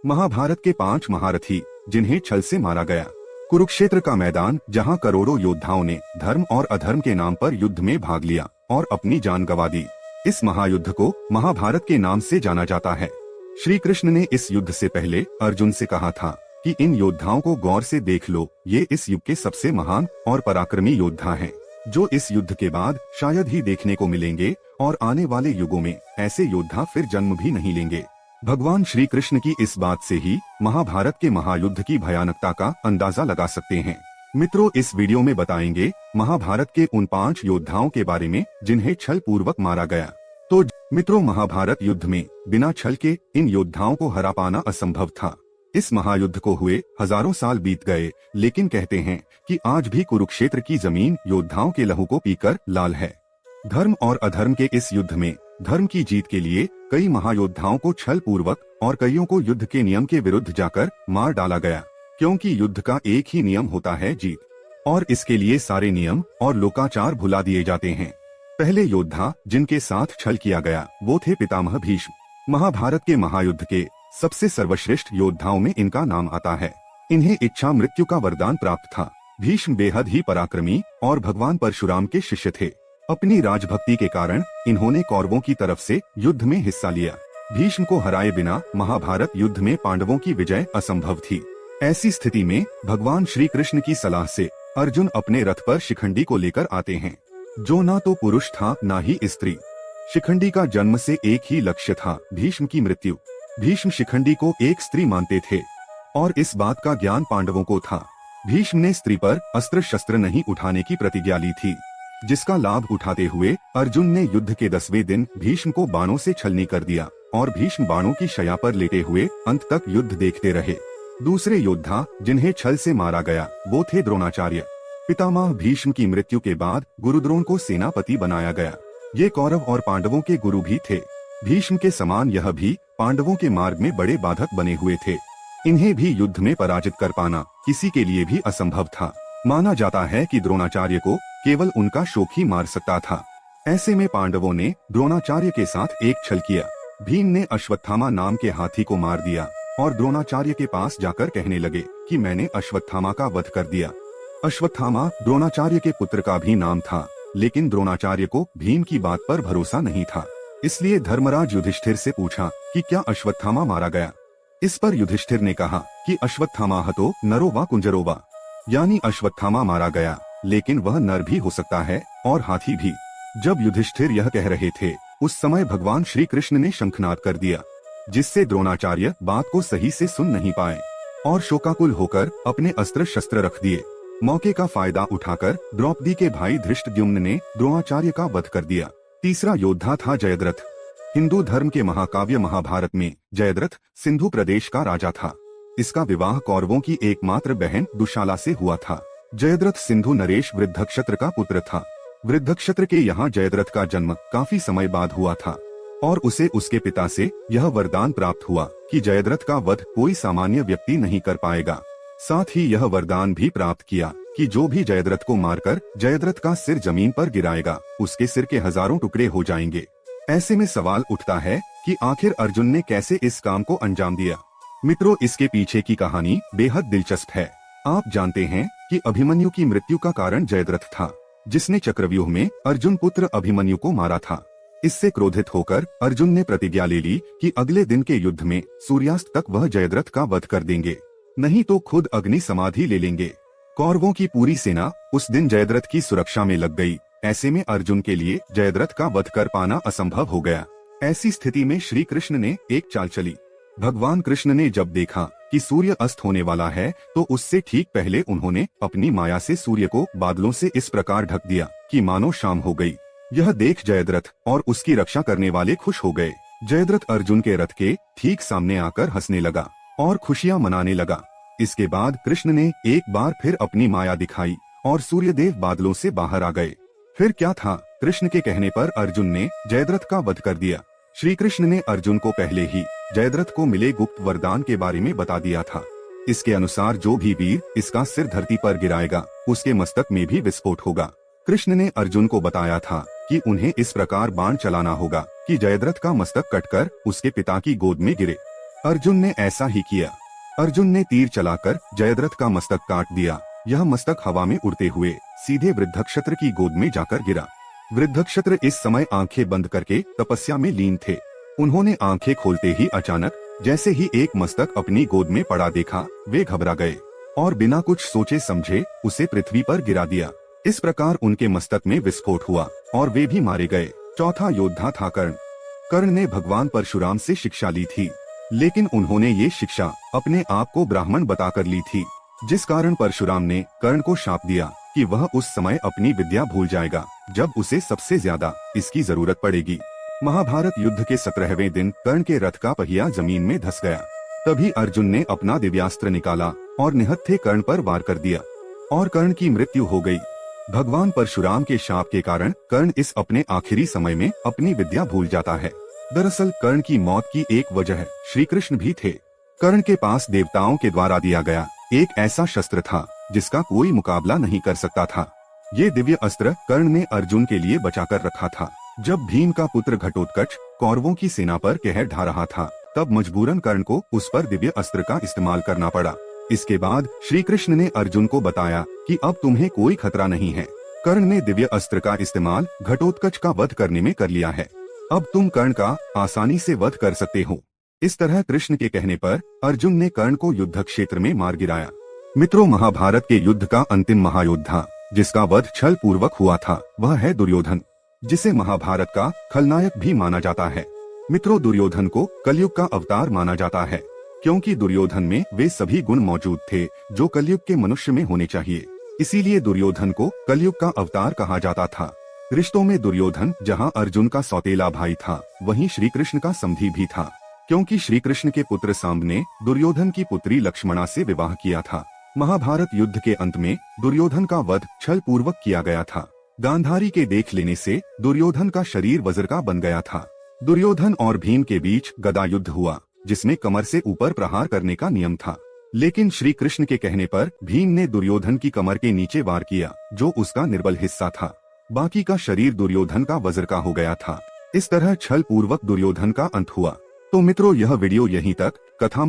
महाभारत के 5 महारथी जिन्हें छल से मारा गया। कुरुक्षेत्र का मैदान जहां करोड़ों योद्धाओं ने धर्म और अधर्म के नाम पर युद्ध में भाग लिया और अपनी जान गंवा दी। इस महायुद्ध को महाभारत के नाम से जाना जाता है। श्री कृष्ण ने इस युद्ध से पहले अर्जुन से कहा था कि इन योद्धाओं को गौर से देख लो, ये इस युग के सबसे महान और पराक्रमी योद्धा हैं, जो इस युद्ध के बाद शायद ही देखने को मिलेंगे और आने वाले युगों में ऐसे योद्धा फिर जन्म भी नहीं लेंगे। भगवान श्री कृष्ण की इस बात से ही महाभारत के महायुद्ध की भयानकता का अंदाजा लगा सकते हैं। मित्रों, इस वीडियो में बताएंगे महाभारत के उन 5 योद्धाओं के बारे में जिन्हें छल पूर्वक मारा गया। तो मित्रों, महाभारत युद्ध में बिना छल के इन योद्धाओं को हरा पाना असंभव था। इस महायुद्ध को हुए हजारों साल बीत गए, लेकिन कहते हैं कि आज भी कुरुक्षेत्र की जमीन योद्धाओं के लहू को पीकर लाल है। धर्म और अधर्म के इस युद्ध में धर्म की जीत के लिए कई महायोद्धाओं को छल पूर्वक और कईयों को युद्ध के नियम के विरुद्ध जाकर मार डाला गया, क्योंकि युद्ध का एक ही नियम होता है, जीत, और इसके लिए सारे नियम और लोकाचार भुला दिए जाते हैं। पहले योद्धा जिनके साथ छल किया गया वो थे पितामह भीष्म। महाभारत के महायुद्ध के सबसे सर्वश्रेष्ठ योद्धाओं में इनका नाम आता है। इन्हें इच्छा मृत्यु का वरदान प्राप्त था। भीष्म बेहद ही पराक्रमी और भगवान परशुराम के शिष्य थे। अपनी राजभक्ति के कारण इन्होंने कौरवों की तरफ से युद्ध में हिस्सा लिया। भीष्म को हराए बिना महाभारत युद्ध में पांडवों की विजय असंभव थी। ऐसी स्थिति में भगवान श्री कृष्ण की सलाह से अर्जुन अपने रथ पर शिखंडी को लेकर आते हैं, जो ना तो पुरुष था ना ही स्त्री। शिखंडी का जन्म से एक ही लक्ष्य था, भीष्म की मृत्यु। भीष्म शिखंडी को एक स्त्री मानते थे और इस बात का ज्ञान पांडवों को था। भीष्म ने स्त्री पर अस्त्र शस्त्र नहीं उठाने की प्रतिज्ञा ली थी, जिसका लाभ उठाते हुए अर्जुन ने युद्ध के 10वें दिन भीष्म को बाणों से छलनी कर दिया और भीष्म बाणों की शैया पर लेटे हुए अंत तक युद्ध देखते रहे। दूसरे योद्धा जिन्हें छल से मारा गया वो थे द्रोणाचार्य। पितामह भीष्म की मृत्यु के बाद गुरु द्रोण को सेनापति बनाया गया। ये कौरव और पांडवों के गुरु भी थे। भीष्म के समान यह भी पांडवों के मार्ग में बड़े बाधक बने हुए थे। इन्हें भी युद्ध में पराजित कर पाना किसी के लिए भी असंभव था। माना जाता है कि द्रोणाचार्य को केवल उनका शोक ही मार सकता था। ऐसे में पांडवों ने द्रोणाचार्य के साथ एक छल किया। भीम ने अश्वत्थामा नाम के हाथी को मार दिया और द्रोणाचार्य के पास जाकर कहने लगे कि मैंने अश्वत्थामा का वध कर दिया। अश्वत्थामा द्रोणाचार्य के पुत्र का भी नाम था, लेकिन द्रोणाचार्य को भीम की बात पर भरोसा नहीं था। इसलिए धर्मराज युधिष्ठिर से पूछा कि क्या अश्वत्थामा मारा गया। इस पर युधिष्ठिर ने कहा कि अश्वत्थामा हतो नरो वा कुंजरो वा, यानी अश्वत्थामा मारा गया, लेकिन वह नर भी हो सकता है और हाथी भी। जब युधिष्ठिर यह कह रहे थे, उस समय भगवान श्री कृष्ण ने शंखनाद कर दिया, जिससे द्रोणाचार्य बात को सही से सुन नहीं पाए और शोकाकुल होकर अपने अस्त्र शस्त्र रख दिए। मौके का फायदा उठाकर द्रौपदी के भाई धृष्टद्युम्न ने द्रोणाचार्य का वध कर दिया। तीसरा योद्धा था जयद्रथ। हिंदू धर्म के महाकाव्य महाभारत में जयद्रथ सिंधु प्रदेश का राजा था। इसका विवाह कौरवों की एकमात्र बहन दुशाला से हुआ था। जयद्रथ सिंधु नरेश वृद्धक्षत्र का पुत्र था। वृद्धक्षत्र के यहाँ जयद्रथ का जन्म काफी समय बाद हुआ था और उसे उसके पिता से यह वरदान प्राप्त हुआ कि जयद्रथ का वध कोई सामान्य व्यक्ति नहीं कर पाएगा। साथ ही यह वरदान भी प्राप्त किया कि जो भी जयद्रथ को मारकर जयद्रथ का सिर जमीन पर गिराएगा, उसके सिर के हजारों टुकड़े हो जाएंगे। ऐसे में सवाल उठता है कि आखिर अर्जुन ने कैसे इस काम को अंजाम दिया। मित्रों, इसके पीछे की कहानी बेहद दिलचस्प है। आप जानते हैं कि अभिमन्यु की मृत्यु का कारण जयद्रथ था, जिसने चक्रव्यूह में अर्जुन पुत्र अभिमन्यु को मारा था। इससे क्रोधित होकर अर्जुन ने प्रतिज्ञा ले ली कि अगले दिन के युद्ध में सूर्यास्त तक वह जयद्रथ का वध कर देंगे, नहीं तो खुद अग्नि समाधि ले लेंगे। कौरवों की पूरी सेना उस दिन जयद्रथ की सुरक्षा में लग गई। ऐसे में अर्जुन के लिए जयद्रथ का वध कर पाना असंभव हो गया। ऐसी स्थिति में श्री कृष्ण ने एक चाल चली। भगवान कृष्ण ने जब देखा कि सूर्य अस्त होने वाला है, तो उससे ठीक पहले उन्होंने अपनी माया से सूर्य को बादलों से इस प्रकार ढक दिया कि मानो शाम हो गई। यह देख जयद्रथ और उसकी रक्षा करने वाले खुश हो गए। जयद्रथ अर्जुन के रथ के ठीक सामने आकर हंसने लगा और खुशियां मनाने लगा। इसके बाद कृष्ण ने एक बार फिर अपनी माया दिखाई और सूर्यदेव बादलों से बाहर आ गए। फिर क्या था, कृष्ण के कहने पर अर्जुन ने जयद्रथ का वध कर दिया। श्री कृष्ण ने अर्जुन को पहले ही जयद्रथ को मिले गुप्त वरदान के बारे में बता दिया था। इसके अनुसार जो भी वीर इसका सिर धरती पर गिराएगा, उसके मस्तक में भी विस्फोट होगा। कृष्ण ने अर्जुन को बताया था कि उन्हें इस प्रकार बाण चलाना होगा कि जयद्रथ का मस्तक कटकर उसके पिता की गोद में गिरे। अर्जुन ने ऐसा ही किया। अर्जुन ने तीर चलाकर जयद्रथ का मस्तक काट दिया। यह मस्तक हवा में उड़ते हुए सीधे वृद्धक्षत्र की गोद में जाकर गिरा। वृद्धक्षत्र इस समय आंखें बंद करके तपस्या में लीन थे। उन्होंने आंखें खोलते ही अचानक जैसे ही एक मस्तक अपनी गोद में पड़ा देखा, वे घबरा गए और बिना कुछ सोचे समझे उसे पृथ्वी पर गिरा दिया। इस प्रकार उनके मस्तक में विस्फोट हुआ और वे भी मारे गए। चौथा योद्धा था कर्ण। कर्ण ने भगवान परशुराम से शिक्षा ली थी, लेकिन उन्होंने ये शिक्षा अपने आप को ब्राह्मण बताकर ली थी, जिस कारण परशुराम ने कर्ण को शाप दिया कि वह उस समय अपनी विद्या भूल जाएगा जब उसे सबसे ज्यादा इसकी जरूरत पड़ेगी। महाभारत युद्ध के 17वें दिन कर्ण के रथ का पहिया जमीन में धंस गया। तभी अर्जुन ने अपना दिव्यास्त्र निकाला और निहत्थे कर्ण पर वार कर दिया और कर्ण की मृत्यु हो गई। भगवान परशुराम के शाप के कारण कर्ण इस अपने आखिरी समय में अपनी विद्या भूल जाता है। दरअसल कर्ण की मौत की एक वजह श्री कृष्ण भी थे। कर्ण के पास देवताओं के द्वारा दिया गया एक ऐसा शस्त्र था जिसका कोई मुकाबला नहीं कर सकता था। ये दिव्य अस्त्र कर्ण ने अर्जुन के लिए बचाकर रखा था। जब भीम का पुत्र घटोत्कच कौरवों की सेना पर कहर ढा रहा था, तब मजबूरन कर्ण को उस पर दिव्य अस्त्र का इस्तेमाल करना पड़ा। इसके बाद श्री कृष्ण ने अर्जुन को बताया कि अब तुम्हें कोई खतरा नहीं है। कर्ण ने दिव्य अस्त्र का इस्तेमाल घटोत्कच का वध करने में कर लिया है। अब तुम कर्ण का आसानी से वध कर सकते हो। इस तरह कृष्ण के कहने पर अर्जुन ने कर्ण को युद्ध क्षेत्र में मार गिराया। मित्रों, महाभारत के युद्ध का अंतिम महायोद्धा जिसका वध छल पूर्वक हुआ था, वह है दुर्योधन, जिसे महाभारत का खलनायक भी माना जाता है। मित्रों, दुर्योधन को कलयुग का अवतार माना जाता है, क्योंकि दुर्योधन में वे सभी गुण मौजूद थे जो कलयुग के मनुष्य में होने चाहिए। इसीलिए दुर्योधन को कलयुग का अवतार कहा जाता था। रिश्तों में दुर्योधन जहां अर्जुन का सौतेला भाई था, वहीं श्री कृष्ण का समधी भी था, क्योंकि श्री कृष्ण के पुत्र सांब ने दुर्योधन की पुत्री लक्ष्मणा से विवाह किया था। महाभारत युद्ध के अंत में दुर्योधन का वध छल पूर्वक किया गया था। गांधारी के देख लेने से दुर्योधन का शरीर वज्र का बन गया था। दुर्योधन और भीम के बीच गदा युद्ध हुआ, जिसमें कमर से ऊपर प्रहार करने का नियम था, लेकिन श्री कृष्ण के कहने पर भीम ने दुर्योधन की कमर के नीचे वार किया, जो उसका निर्बल हिस्सा था। बाकी का शरीर दुर्योधन का वज्र का हो गया था। इस तरह छल पूर्वक दुर्योधन का अंत हुआ। तो मित्रों, यह वीडियो यहीं तक। कथा